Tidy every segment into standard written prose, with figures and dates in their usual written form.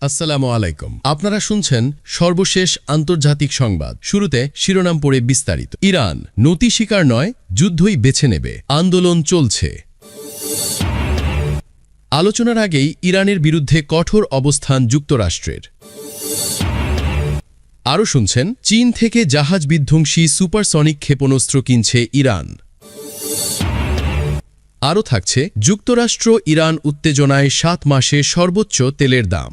আসসালামু আলাইকুম। আপনারা শুনছেন সর্বশেষ আন্তর্জাতিক সংবাদ। শুরুতে শিরোনাম পড়ে বিস্তারিত। ইরান নতি শিকার নয়, যুদ্ধই বেছে নেবে, আন্দোলন চলছে। আলোচনার আগেই ইরানের বিরুদ্ধে কঠোর অবস্থান যুক্তরাষ্ট্রের। আরও শুনছেন, চীন থেকে জাহাজ বিধ্বংসী সুপারসনিক ক্ষেপণাস্ত্র কিনছে ইরান। আরও থাকছে, যুক্তরাষ্ট্র ইরান উত্তেজনায় 7 মাসে সর্বোচ্চ তেলের দাম।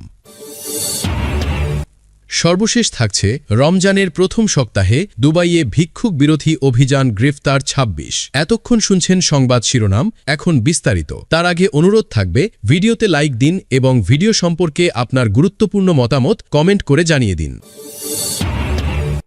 সর্বশেষ থাকছে, রমজানের প্রথম সপ্তাহে দুবাইয়ে ভিক্ষুক বিরোধী অভিযান, গ্রেফতার 26। এতক্ষণ শুনছেন সংবাদ শিরোনাম, এখন বিস্তারিত। তার আগে অনুরোধ থাকবে, ভিডিওতে লাইক দিন এবং ভিডিও সম্পর্কে আপনার গুরুত্বপূর্ণ মতামত কমেন্ট করে জানিয়ে দিন।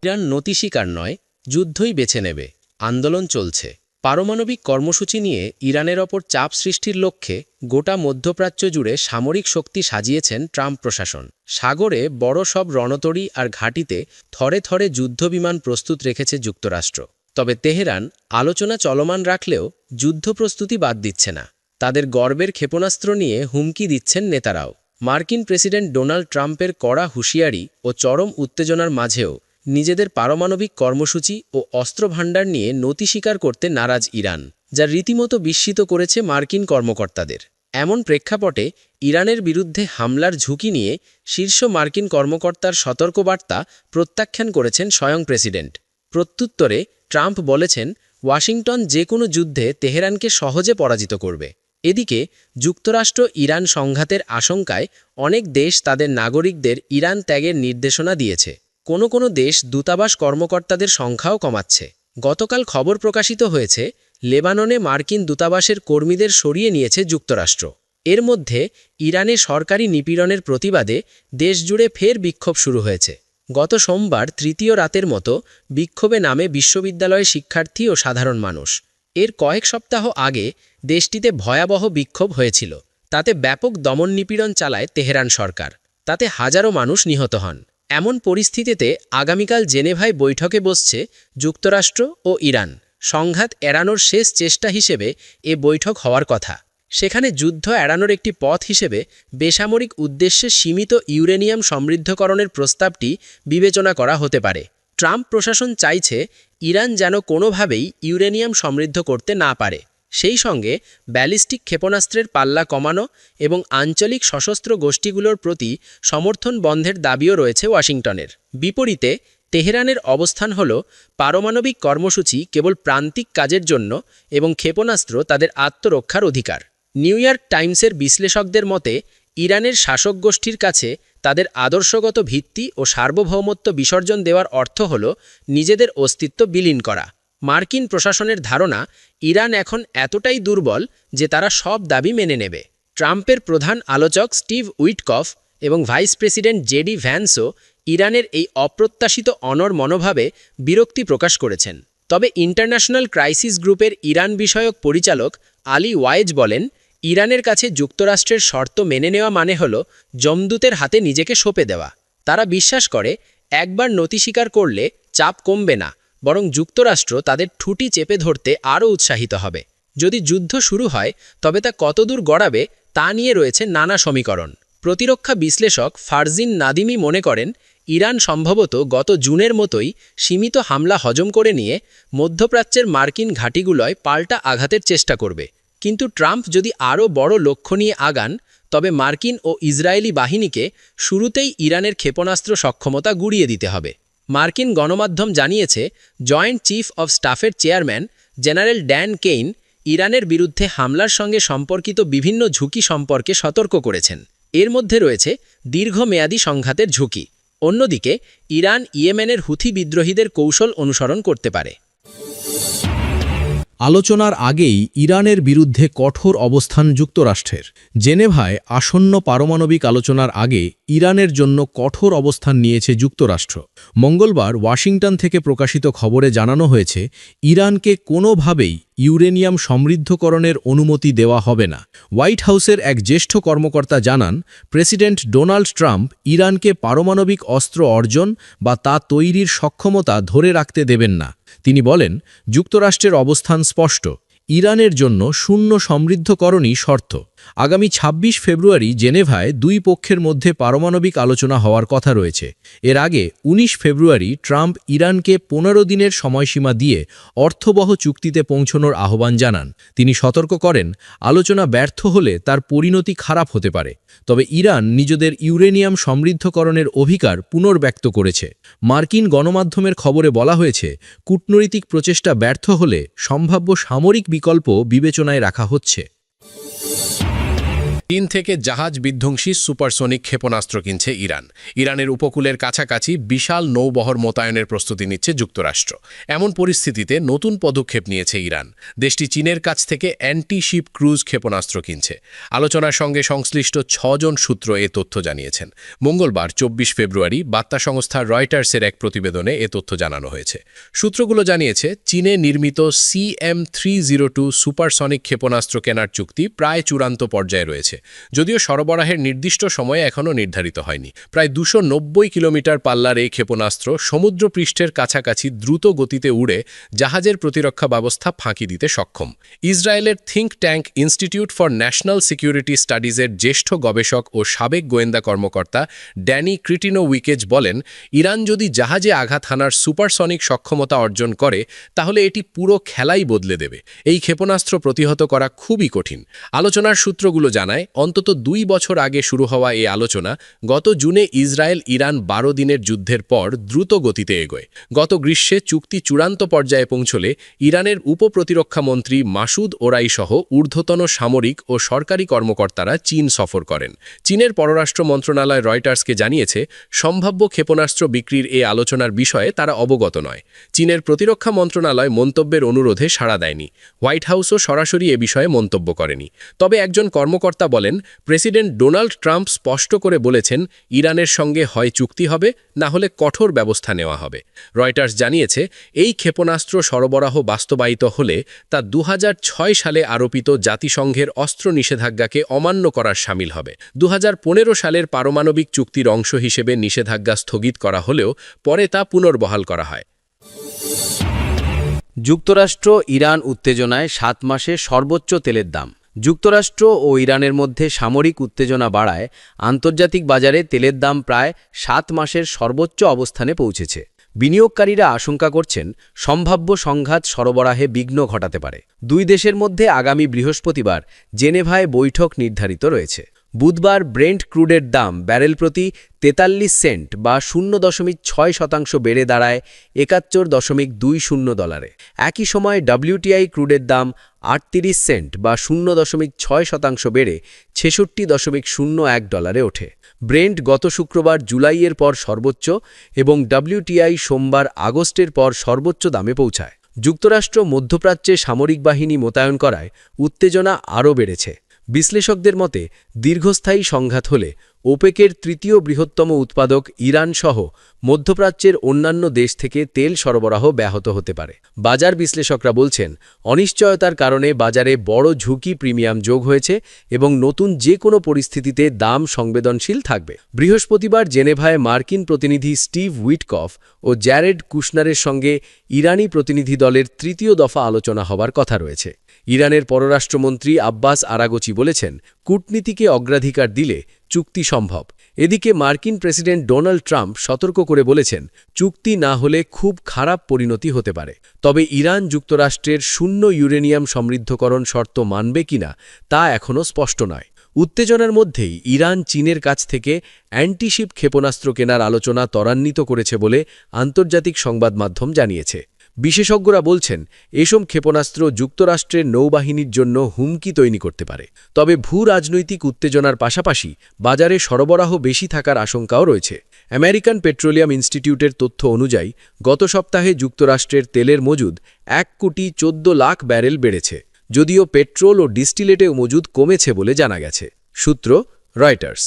ইরান নতি শিকার নয়, যুদ্ধই বেছে নেবে, আন্দোলন চলছে। পারমাণবিক কর্মসূচি নিয়ে ইরানের ওপর চাপ সৃষ্টির লক্ষ্যে গোটা মধ্যপ্রাচ্য জুড়ে সামরিক শক্তি সাজিয়েছেন ট্রাম্প প্রশাসন। সাগরে বড় সব রণতরী আর ঘাঁটিতে থরে থরে যুদ্ধবিমান প্রস্তুত রেখেছে যুক্তরাষ্ট্র। তবে তেহরান আলোচনা চলমান রাখলেও যুদ্ধ প্রস্তুতি বাদ দিচ্ছে না। তাদের গর্বের ক্ষেপণাস্ত্র নিয়ে হুমকি দিচ্ছেন নেতারাও। মার্কিন প্রেসিডেন্ট ডোনাল্ড ট্রাম্পের কড়া হুঁশিয়ারি ও চরম উত্তেজনার মাঝেও নিজেদের পারমাণবিক কর্মসূচি ও অস্ত্রভাণ্ডার নিয়ে নতি স্বীকার করতে নারাজ ইরান, যা রীতিমতো বিস্মিত করেছে মার্কিন কর্মকর্তাদের। এমন প্রেক্ষাপটে ইরানের বিরুদ্ধে হামলার ঝুঁকি নিয়ে শীর্ষ মার্কিন কর্মকর্তার সতর্কবার্তা প্রত্যাখ্যান করেছেন স্বয়ং প্রেসিডেন্ট। প্রত্যুত্তরে ট্রাম্প বলেছেন, ওয়াশিংটন যে কোনো যুদ্ধে তেহরানকে সহজে পরাজিত করবে। এদিকে যুক্তরাষ্ট্র ইরান সংঘাতের আশঙ্কায় অনেক দেশ তাদের নাগরিকদের ইরান ত্যাগের নির্দেশনা দিয়েছে। কোনো দেশ দূতাবাস কর্মকর্তাদের সংখ্যাও কমাচ্ছে। গতকাল খবর প্রকাশিত হয়েছে, লেবাননে মার্কিন দূতাবাসের কর্মীদের সরিয়ে নিয়েছে যুক্তরাষ্ট্র। এর মধ্যে ইরানে সরকারি নিপীড়নের প্রতিবাদে দেশজুড়ে ফের বিক্ষোভ শুরু হয়েছে। গত সোমবার তৃতীয় রাতের মতো বিক্ষোভে নামে বিশ্ববিদ্যালয়ের শিক্ষার্থী ও সাধারণ মানুষ। এর কয়েক সপ্তাহ আগে দেশটিতে ভয়াবহ বিক্ষোভ হয়েছিল। তাতে ব্যাপক দমন নিপীড়ন চালায় তেহরান সরকার। তাতে হাজারো মানুষ নিহত হন। এমন পরিস্থিতিতে আগামীকাল জেনেভায় বৈঠকে বসছে যুক্তরাষ্ট্র ও ইরান। সংঘাত এড়ানোর শেষ চেষ্টা হিসেবে এ বৈঠক হওয়ার কথা। সেখানে যুদ্ধ এড়ানোর একটি পথ হিসেবে বেসামরিক উদ্দেশ্যে সীমিত ইউরেনিয়াম সমৃদ্ধকরণের প্রস্তাবটি বিবেচনা করা হতে পারে। ট্রাম্প প্রশাসন চাইছে ইরান যেন কোনোভাবেই ইউরেনিয়াম সমৃদ্ধ করতে না পারে। সেই সঙ্গে ব্যালিস্টিক ক্ষেপণাস্ত্রের পাল্লা কমানো এবং আঞ্চলিক সশস্ত্র গোষ্ঠীগুলোর প্রতি সমর্থন বন্ধের দাবিও রয়েছে ওয়াশিংটনের। বিপরীতে তেহরানের অবস্থান হল, পারমাণবিক কর্মসূচি কেবল প্রান্তিক কাজের জন্য এবং ক্ষেপণাস্ত্র তাদের আত্মরক্ষার অধিকার। নিউ ইয়র্ক টাইমসের বিশ্লেষকদের মতে, ইরানের শাসক গোষ্ঠীর কাছে তাদের আদর্শগত ভিত্তি ও সার্বভৌমত্ব বিসর্জন দেওয়ার অর্থ হল নিজেদের অস্তিত্ব বিলীন করা। মার্কিন প্রশাসনের ধারণা, ইরান এখন এতটাই দুর্বল যে তারা সব দাবি মেনে নেবে। ট্রাম্পের প্রধান আলোচক স্টিভ উইটকফ এবং ভাইস প্রেসিডেন্ট জেডি ভ্যান্সও ইরানের এই অপ্রত্যাশিত অনড় মনোভাবে বিরক্তি প্রকাশ করেছেন। তবে ইন্টারন্যাশনাল ক্রাইসিস গ্রুপের ইরান বিষয়ক পরিচালক আলী ওয়ায়েজ বলেন, ইরানের কাছে যুক্তরাষ্ট্রের শর্ত মেনে নেওয়া মানে হল যমদূতের হাতে নিজেকে সঁপে দেওয়া। তারা বিশ্বাস করে, একবার নতি স্বীকার করলে চাপ কমবে না, বরং যুক্তরাষ্ট্র তাদের ঠুটি চেপে ধরতে আরও উৎসাহিত হবে। যদি যুদ্ধ শুরু হয়, তবে তা কতদূর গড়াবে তা নিয়ে রয়েছে নানা সমীকরণ। প্রতিরক্ষা বিশ্লেষক ফারজিন নাদিমি মনে করেন, ইরান সম্ভবত গত জুনের মতোই সীমিত হামলা হজম করে নিয়ে মধ্যপ্রাচ্যের মার্কিন ঘাঁটিগুলোয় পাল্টা আঘাতের চেষ্টা করবে। কিন্তু ট্রাম্প যদি আরও বড় লক্ষ্য নিয়ে আগান, তবে মার্কিন ও ইসরায়েলি বাহিনীকে শুরুতেই ইরানের ক্ষেপণাস্ত্র সক্ষমতা গুড়িয়ে দিতে হবে। মার্কিন গণমাধ্যম জানিয়েছে, জয়েন্ট চিফ অব স্টাফের চেয়ারম্যান জেনারেল ড্যান কেইন ইরানের বিরুদ্ধে হামলার সঙ্গে সম্পর্কিত বিভিন্ন ঝুঁকি সম্পর্কে সতর্ক করেছেন। এর মধ্যে রয়েছে দীর্ঘমেয়াদী সংঘাতের ঝুঁকি। অন্যদিকে ইরান ইয়েমেনের হুথি বিদ্রোহীদের কৌশল অনুসরণ করতে পারে। আলোচনার আগেই ইরানের বিরুদ্ধে কঠোর অবস্থান যুক্তরাষ্ট্রের। জেনেভায় আসন্ন পারমাণবিক আলোচনার আগে ইরানের জন্য কঠোর অবস্থান নিয়েছে যুক্তরাষ্ট্র। মঙ্গলবার ওয়াশিংটন থেকে প্রকাশিত খবরে জানানো হয়েছে, ইরানকে কোনোভাবেই ইউরেনিয়াম সমৃদ্ধকরণের অনুমতি দেওয়া হবে না। হোয়াইট হাউসের এক জ্যেষ্ঠ কর্মকর্তা জানান, প্রেসিডেন্ট ডোনাল্ড ট্রাম্প ইরানকে পারমাণবিক অস্ত্র অর্জন বা তা তৈরির সক্ষমতা ধরে রাখতে দেবেন না। তিনি বলেন, যুক্তরাষ্ট্রের অবস্থান স্পষ্ট, ইরানের জন্য শূন্য সমৃদ্ধকরণই শর্ত। আগামী ২৬ ফেব্রুয়ারি জেনেভায় দুই পক্ষের মধ্যে পারমাণবিক আলোচনা হওয়ার কথা রয়েছে। এর আগে ১৯ ফেব্রুয়ারি ট্রাম্প ইরানকে ১৫ দিনের সময়সীমা দিয়ে অর্থবহ চুক্তিতে পৌঁছনোর আহ্বান জানান। তিনি সতর্ক করেন, আলোচনা ব্যর্থ হলে তার পরিণতি খারাপ হতে পারে। তবে ইরান নিজেদের ইউরেনিয়াম সমৃদ্ধকরণের অধিকার পুনর্ব্যক্ত করেছে। মার্কিন গণমাধ্যমের খবরে বলা হয়েছে, কূটনৈতিক প্রচেষ্টা ব্যর্থ হলে সম্ভাব্য সামরিক বিকল্প বিবেচনায় রাখা হচ্ছে। চীন থেকে জাহাজ বিধ্বংসী সুপারসনিক ক্ষেপণাস্ত্র কিনছে ইরান। ইরানের উপকূলের কাছাকাছি বিশাল নৌবহর মোতায়েনের প্রস্তুতি নিচ্ছে যুক্তরাষ্ট্র। এমন পরিস্থিতিতে নতুন পদক্ষেপ নিয়েছে ইরান। দেশটি চীনের কাছ থেকে অ্যান্টি শিপ ক্রুজ ক্ষেপণাস্ত্র কিনছে। আলোচনার সঙ্গে সংশ্লিষ্ট ৬ জন সূত্র এ তথ্য জানিয়েছেন। মঙ্গলবার ২৪ ফেব্রুয়ারি বার্তা সংস্থা রয়টার্সের এক প্রতিবেদনে এ তথ্য জানানো হয়েছে। সূত্রগুলো জানিয়েছে, চীনে নির্মিত CM-302 সুপারসনিক ক্ষেপণাস্ত্র কেনার চুক্তি প্রায় চূড়ান্ত পর্যায়ে রয়েছে। যদিও সরবরাহের নির্দিষ্ট সময়ে এখনও নির্ধারিত হয়নি। প্রায় ২৯০ কিলোমিটার পাল্লার এই ক্ষেপণাস্ত্র সমুদ্রপৃষ্ঠের কাছাকাছি দ্রুত গতিতে উড়ে জাহাজের প্রতিরক্ষা ব্যবস্থা ফাঁকি দিতে সক্ষম। ইসরায়েলের think tank institute for national security স্টাডিজের জ্যেষ্ঠ গবেষক ও সাবেক গোয়েন্দা কর্মকর্তা ড্যানি ক্রিটিনোউইকেজ বলেন, ইরান যদি জাহাজে আঘাত হানার সুপারসনিক সক্ষমতা অর্জন করে তাহলে এটি পুরো খেলাই বদলে দেবে। এই ক্ষেপণাস্ত্র প্রতিহত করা খুবই কঠিন। আলোচনার সূত্রগুলো জানায়, অন্তত ২ বছর আগে শুরু হওয়া এই আলোচনা গত জুনে ইসরায়েল ইরান ১২ দিনের যুদ্ধের পর দ্রুত গতিতে এগোয়। গত গ্রীষ্মে চুক্তি চূড়ান্ত পর্যায়ে পৌঁছলে ইরানের উপপ্রতিরক্ষা মন্ত্রী মাসুদ ওরাই সহ ঊর্ধ্বতন সামরিক ও সরকারি কর্মকর্তারা চীন সফর করেন। চীনের পররাষ্ট্র মন্ত্রণালয় রয়টার্সকে জানিয়েছে, সম্ভাব্য ক্ষেপণাস্ত্র বিক্রির এই আলোচনার বিষয়ে তারা অবগত নয়। চীনের প্রতিরক্ষা মন্ত্রণালয় মন্তব্যের অনুরোধে সাড়া দেয়নি। হোয়াইট হাউসও সরাসরি এ বিষয়ে মন্তব্য করেনি। তবে একজন কর্মকর্তা বলেন, প্রেসিডেন্ট ডোনাল্ড ট্রাম্প স্পষ্ট করে বলেছেন, ইরানের সঙ্গে হয় চুক্তি হবে, না হলে কঠোর ব্যবস্থা নেওয়া হবে। রয়টার্স জানিয়েছে, এই ক্ষেপণাস্ত্র সরবরাহ বাস্তবায়িত হলে তা ২০০৬ সালে আরোপিত জাতিসংঘের অস্ত্র নিষেধাজ্ঞাকে অমান্য করার শামিল হবে। ২০১৫ সালের পারমাণবিক চুক্তির অংশ হিসেবে নিষেধাজ্ঞা স্থগিত করা হলেও পরে তা পুনর্বহাল করা হয়। যুক্তরাষ্ট্র ইরান উত্তেজনায় ৭ মাসে সর্বোচ্চ তেলের দাম। যুক্তরাষ্ট্র ও ইরানের মধ্যে সামরিক উত্তেজনা বাড়ায় আন্তর্জাতিক বাজারে তেলের দাম প্রায় ৭ মাসের সর্বোচ্চ অবস্থানে পৌঁছেছে। বিনিয়োগকারীরা আশঙ্কা করছেন, সম্ভাব্য সংঘাত সরবরাহে বিঘ্ন ঘটাতে পারে। দুই দেশের মধ্যে আগামী বৃহস্পতিবার জেনেভায় বৈঠক নির্ধারিত রয়েছে। বুধবার ব্রেন্ট ক্রুডের দাম ব্যারেল প্রতি ৪৩ সেন্ট বা ০.৬% বেড়ে দাঁড়ায় $৭১.২০ একই সময় WTI ক্রুডের দাম ৩৮ সেন্ট বা ০.৬% বেড়ে $৬৬.০১ ওঠে। ব্রেন্ট গত শুক্রবার জুলাইয়ের পর সর্বোচ্চ এবং WTI সোমবার আগস্টের পর সর্বোচ্চ দামে পৌঁছায়। যুক্তরাষ্ট্র মধ্যপ্রাচ্যে সামরিক বাহিনী মোতায়েন করায় উত্তেজনা আরও বেড়েছে। বিশ্লেষকদের মতে, দীর্ঘস্থায়ী সংঘাত হলে ওপেকের তৃতীয় বৃহত্তম উৎপাদক ইরান সহ মধ্যপ্রাচ্যের অন্যান্য দেশ থেকে তেল সরবরাহ ব্যাহত হতে পারে। বাজার বিশ্লেষকরা বলছেন, অনিশ্চয়তার কারণে বাজারে বড় ঝুঁকি প্রিমিয়াম যোগ হয়েছে এবং নতুন যে কোনো পরিস্থিতিতে দাম সংবেদনশীল থাকবে। বৃহস্পতিবার জেনেভায় মার্কিন প্রতিনিধি স্টিভ উইটকফ ও জ্যারেড কুশনারের সঙ্গে ইরানি প্রতিনিধি দলের তৃতীয় দফা আলোচনা হবার কথা রয়েছে। ইরানের পররাষ্ট্রমন্ত্রী আব্বাস আরাগচি বলেছেন, কূটনীতিকে অগ্রাধিকার দিলে চুক্তি সম্ভব। এদিকে মার্কিন প্রেসিডেন্ট ডোনাল্ড ট্রাম্প সতর্ক করে বলেছেন, চুক্তি না হলে খুব খারাপ পরিণতি হতে পারে। তবে ইরান যুক্তরাষ্ট্রের শূন্য ইউরেনিয়াম সমৃদ্ধকরণ শর্ত মানবে কিনা তা এখনও স্পষ্ট নয়। উত্তেজনার মধ্যেই ইরান চীনের কাছ থেকে অ্যান্টিশিপ ক্ষেপণাস্ত্র কেনার আলোচনা ত্বরান্বিত করেছে বলে আন্তর্জাতিক সংবাদ মাধ্যম জানিয়েছে। বিশেষজ্ঞরা বলছেন, এসব ক্ষেপণাস্ত্র যুক্তরাষ্ট্রের নৌবাহিনীর জন্য হুমকি তৈরি করতে পারে। তবে ভূ-রাজনৈতিক উত্তেজনার পাশাপাশি বাজারে সরবরাহ বেশি থাকার আশঙ্কাও রয়েছে। আমেরিকান পেট্রোলিয়াম ইনস্টিটিউটের তথ্য অনুযায়ী গত সপ্তাহে যুক্তরাষ্ট্রের তেলের মজুদ ১,১৪,০০,০০০ ব্যারেল বেড়েছে, যদিও পেট্রোল ও ডিস্টিলেটেও মজুদ কমেছে বলে জানা গেছে। সূত্র রয়টার্স।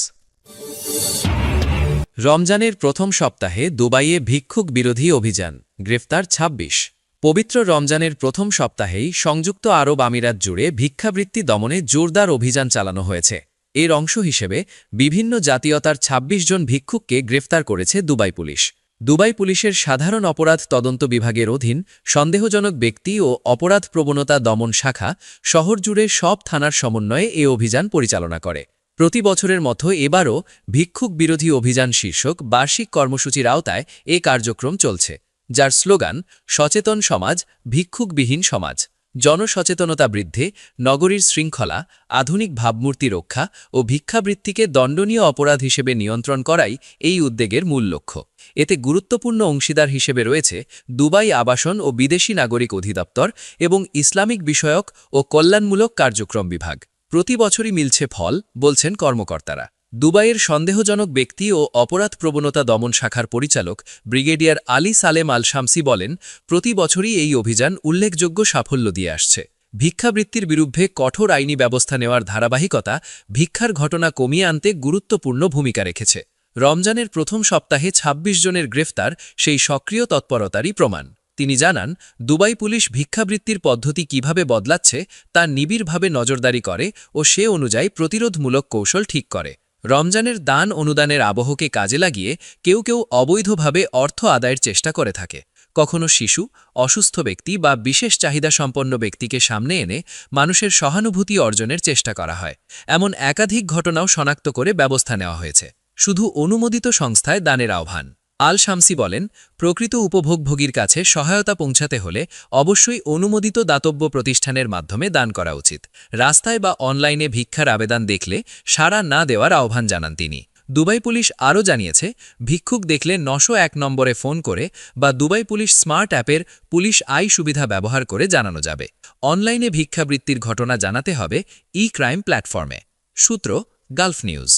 রমজানের প্রথম সপ্তাহে দুবাইয়ে ভিক্ষুক বিরোধী অভিযান, গ্রেফতার ২৬। পবিত্র রমজানের প্রথম সপ্তাহেই সংযুক্ত আরব আমিরাত জুড়ে ভিক্ষাবৃত্তি দমনে জোরদার অভিযান চালানো হয়েছে। এর অংশ হিসেবে বিভিন্ন জাতীয়তার ২৬ জন ভিক্ষুককে গ্রেফতার করেছে দুবাই পুলিশ। দুবাই পুলিশের সাধারণ অপরাধ তদন্ত বিভাগের অধীন সন্দেহজনক ব্যক্তি ও অপরাধ প্রবণতা দমন শাখা শহর জুড়ে সব থানার সমন্বয়ে এ অভিযান পরিচালনা করে। প্রতি বছরের মতো এবারও ভিক্ষুক বিরোধী অভিযান শীর্ষক বার্ষিক কর্মসূচির আওতায় এ কার্যক্রম চলছে, যার স্লোগান সচেতন সমাজ, ভিক্ষুকবিহীন সমাজ। জনসচেতনতা বৃদ্ধি, নগরীর শৃঙ্খলা, আধুনিক ভাবমূর্তি রক্ষা ও ভিক্ষাবৃত্তিকে দণ্ডনীয় অপরাধ হিসেবে নিয়ন্ত্রণ করাই এই উদ্যোগের মূল লক্ষ্য। এতে গুরুত্বপূর্ণ অংশীদার হিসেবে রয়েছে দুবাই আবাসন ও বিদেশী নাগরিক অধিদপ্তর এবং ইসলামিক বিষয়ক ও কল্যাণমূলক কার্যক্রম বিভাগ। প্রতি বছরই মিলছে ফল, বলছেন কর্মকর্তারা। দুবাইয়ের সন্দেহজনক ব্যক্তি ও অপরাধ প্রবণতা দমন শাখার পরিচালক ব্রিগেডিয়ার আলী সালেম আল শামসি বলেন, প্রতি বছরই এই অভিযান উল্লেখযোগ্য সাফল্য দিয়ে আসছে। ভিক্ষাবৃত্তির বিরুদ্ধে কঠোর আইনি ব্যবস্থা নেওয়ার ধারাবাহিকতা ভিক্ষার ঘটনা কমিয়ে আনতে গুরুত্বপূর্ণ ভূমিকা রেখেছে। রমজানের প্রথম সপ্তাহে ২৬ জনের গ্রেফতার সেই সক্রিয় তৎপরতারই প্রমাণ। তিনি জানান, দুবাই পুলিশ ভিক্ষাবৃত্তির পদ্ধতি কিভাবে বদলাচ্ছে তা নিবিড়ভাবে নজরদারি করে ও সে অনুযায়ী প্রতিরোধমূলক কৌশল ঠিক করে। রমজানের দান অনুদানের আবহকে কাজে লাগিয়ে কেউ কেউ অবৈধভাবে অর্থ আদায়ের চেষ্টা করে থাকে। কখনো শিশু, অসুস্থ ব্যক্তি বা বিশেষ চাহিদাসম্পন্ন ব্যক্তিকে সামনে এনে মানুষের সহানুভূতি অর্জনের চেষ্টা করা হয়। এমন একাধিক ঘটনাও শনাক্ত করে ব্যবস্থা নেওয়া হয়েছে। শুধু অনুমোদিত সংস্থায় দানের আহ্বান। আল শামসি বলেন, প্রকৃত উপভোগভোগীর কাছে সহায়তা পৌঁছাতে হলে অবশ্যই অনুমোদিত দাতব্য প্রতিষ্ঠানের মাধ্যমে দান করা উচিত। রাস্তায় বা অনলাইনে ভিক্ষার আবেদন দেখলে সাড়া না দেওয়ার আহ্বান জানান তিনি। দুবাই পুলিশ আরও জানিয়েছে, ভিক্ষুক দেখলে ৯০১ নম্বরে ফোন করে বা দুবাই পুলিশ স্মার্ট অ্যাপের পুলিশ আই সুবিধা ব্যবহার করে জানানো যাবে। অনলাইনে ভিক্ষাবৃত্তির ঘটনা জানাতে হবে ই ক্রাইম প্ল্যাটফর্মে। সূত্র, গালফ নিউজ।